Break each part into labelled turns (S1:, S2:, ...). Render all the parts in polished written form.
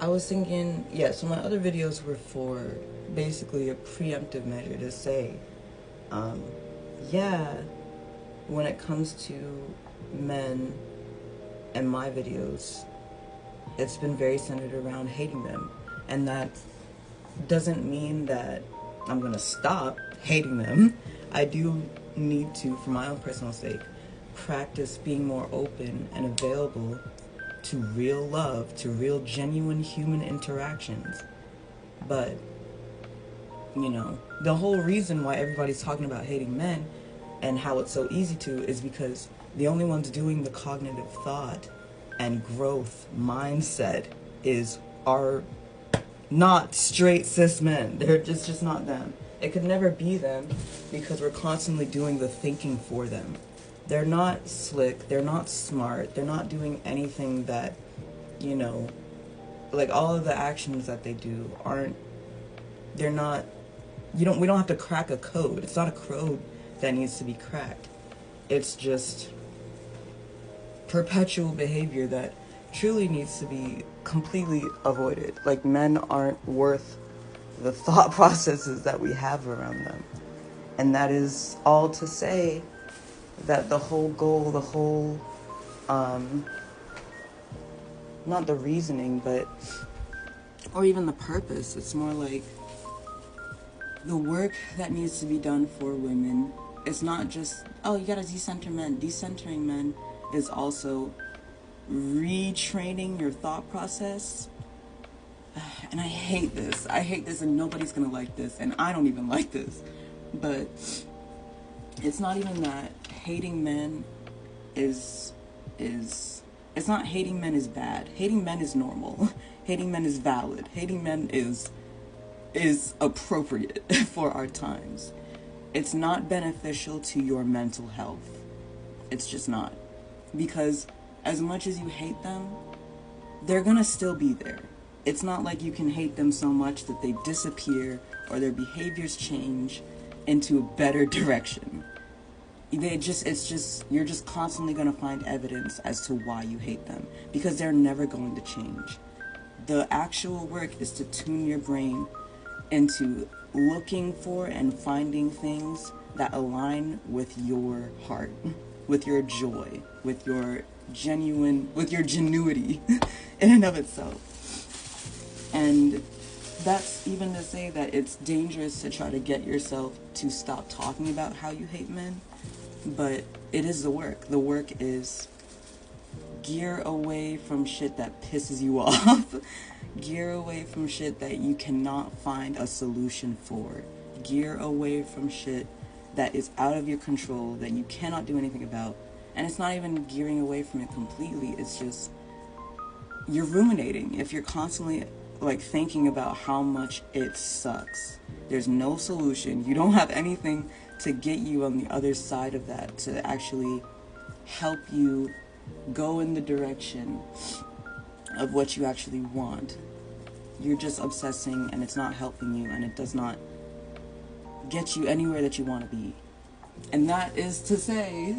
S1: I was thinking, yeah, so my other videos were for basically a preemptive measure to say, um, yeah, when it comes to men and my videos, it's been very centered around hating them. And that doesn't mean that I'm going to stop hating them. I do need to, for my own personal sake, practice being more open and available to real love, to real genuine human interactions. But, you know, the whole reason why everybody's talking about hating men and how it's so easy to is because the only ones doing the cognitive thought and growth mindset are not straight cis men. They're just not them. It could never be them because we're constantly doing the thinking for them. They're not slick, they're not smart, they're not doing anything that, you know, like all of the actions that they do we don't have to crack a code. It's not a code that needs to be cracked. It's just perpetual behavior that truly needs to be completely avoided. Like, men aren't worth the thought processes that we have around them. And that is all to say that the whole goal, not the reasoning, but, or even the purpose, it's more like the work that needs to be done for women. It's not just, oh, you gotta decenter men. Decentering men is also retraining your thought process. And I hate this, and nobody's gonna like this, and I don't even like this. But it's not even that hating men it's not hating men is bad. Hating men is normal. Hating men is valid. Hating men is appropriate for our times. It's not beneficial to your mental health. It's just not. Because as much as you hate them, they're gonna still be there. It's not like you can hate them so much that they disappear or their behaviors change into a better direction. You're just constantly going to find evidence as to why you hate them, because they're never going to change. The actual work is to tune your brain into looking for and finding things that align with your heart, with your joy, with your genuity in and of itself. And that's even to say that it's dangerous to try to get yourself to stop talking about how you hate men, but it is the work. The work is gear away from shit that pisses you off. Gear away from shit that you cannot find a solution for. Gear away from shit that is out of your control, that you cannot do anything about. And it's not even gearing away from it completely. It's just, you're ruminating. If you're constantly thinking about how much it sucks, there's no solution. You don't have anything to get you on the other side of that to actually help you go in the direction of what you actually want. You're just obsessing, and it's not helping you, and it does not get you anywhere that you want to be. And that is to say,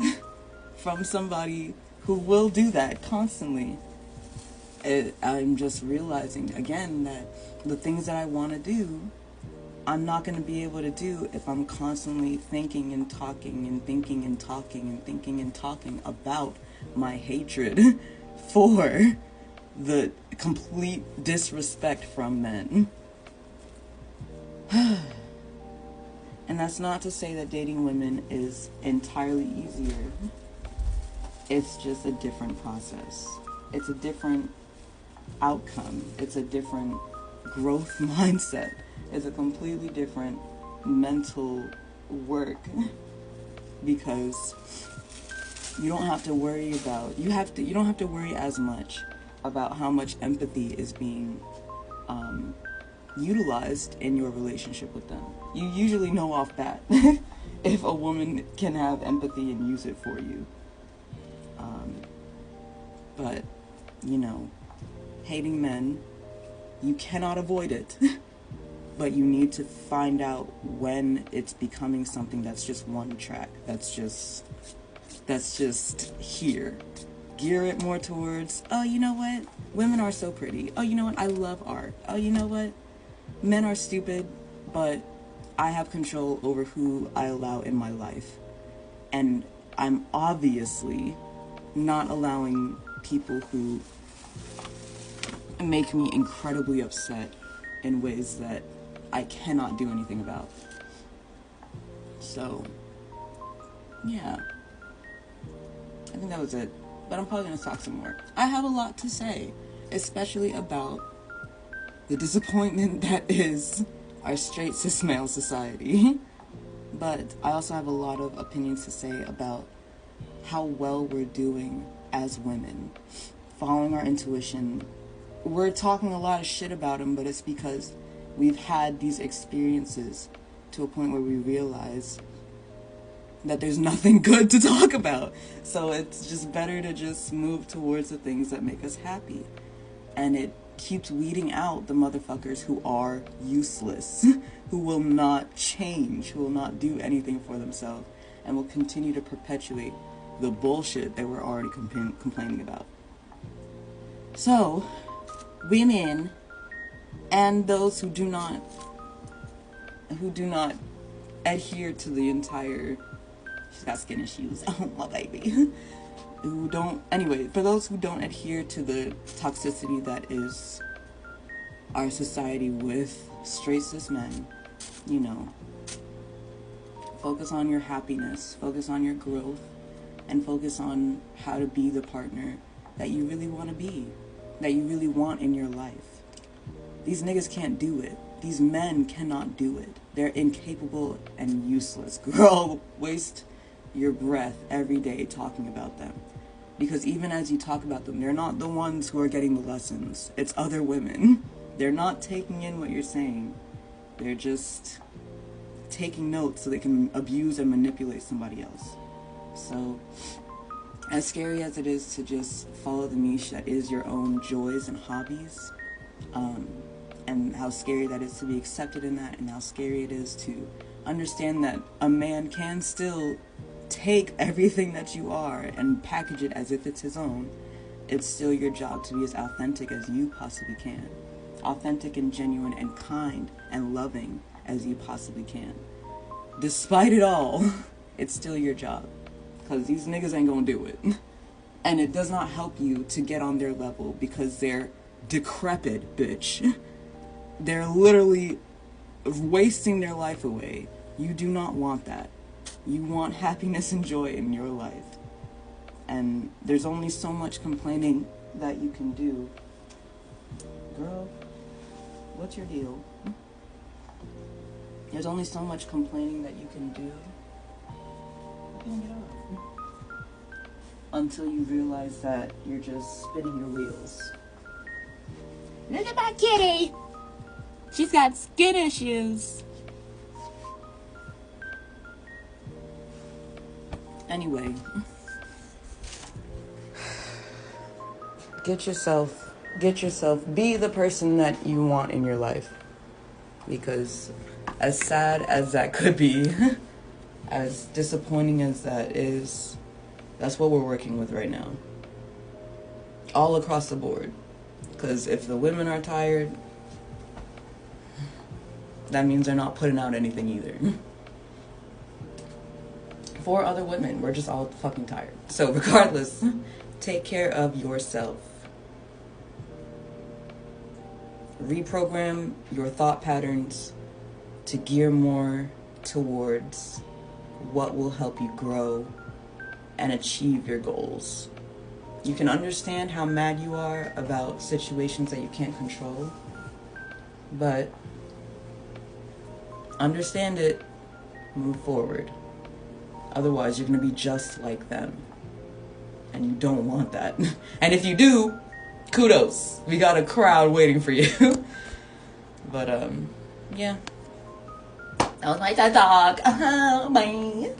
S1: from somebody who will do that constantly. I'm just realizing again that the things that I want to do, I'm not going to be able to do if I'm constantly thinking and talking and thinking and talking and thinking and talking about my hatred for the complete disrespect from men. And that's not to say that dating women is entirely easier. It's just a different process. It's a different outcome. It's a different growth mindset. It's a completely different mental work, because you don't have to worry about you don't have to worry as much about how much empathy is being utilized in your relationship with them. You usually know off bat if a woman can have empathy and use it for you. But hating men, you cannot avoid it. But you need to find out when it's becoming something that's just one track, that's just here, gear it more towards, oh, you know what? Women are so pretty. Oh, you know what? I love art. Oh, you know what? Men are stupid, but I have control over who I allow in my life. And I'm obviously not allowing people who make me incredibly upset in ways that I cannot do anything about. So, yeah. I think that was it. But I'm probably going to talk some more. I have a lot to say, especially about the disappointment that is our straight cis male society. But I also have a lot of opinions to say about how well we're doing as women, following our intuition. We're talking a lot of shit about them, but it's because we've had these experiences to a point where we realize that there's nothing good to talk about. So it's just better to just move towards the things that make us happy. And it keeps weeding out the motherfuckers who are useless, who will not change, who will not do anything for themselves, and will continue to perpetuate the bullshit that we're already complaining about. So, women and those who do not adhere to the entire, she's got skin issues, oh my baby, for those who don't adhere to the toxicity that is our society with straight cis men, you know, focus on your happiness, focus on your growth, and focus on how to be the partner that you really want to be, that you really want in your life. These niggas can't do it. These men cannot do it. They're incapable and useless. Girl, waste your breath every day talking about them. Because even as you talk about them, they're not the ones who are getting the lessons. It's other women. They're not taking in what you're saying. They're just taking notes so they can abuse and manipulate somebody else. So, as scary as it is to just follow the niche that is your own joys and hobbies, and how scary that is to be accepted in that, and how scary it is to understand that a man can still take everything that you are and package it as if it's his own, it's still your job to be as authentic as you possibly can. Authentic and genuine and kind and loving as you possibly can. Despite it all, it's still your job. Because these niggas ain't gonna do it. And it does not help you to get on their level because they're decrepit, bitch. They're literally wasting their life away. You do not want that. You want happiness and joy in your life. And there's only so much complaining that you can do. Girl, what's your deal? There's only so much complaining that you can do. Until you realize that you're just spinning your wheels. Look at my kitty! She's got skin issues. Anyway. Get yourself, be the person that you want in your life. Because as sad as that could be, as disappointing as that is, that's what we're working with right now. All across the board. Because if the women are tired, that means they're not putting out anything either. For other women, we're just all fucking tired. So regardless, take care of yourself. Reprogram your thought patterns to gear more towards what will help you grow and achieve your goals. You can understand how mad you are about situations that you can't control, but understand it, move forward. Otherwise, you're going to be just like them. And you don't want that. And if you do, kudos. We got a crowd waiting for you. But, yeah. That was my TED Talk. Bye.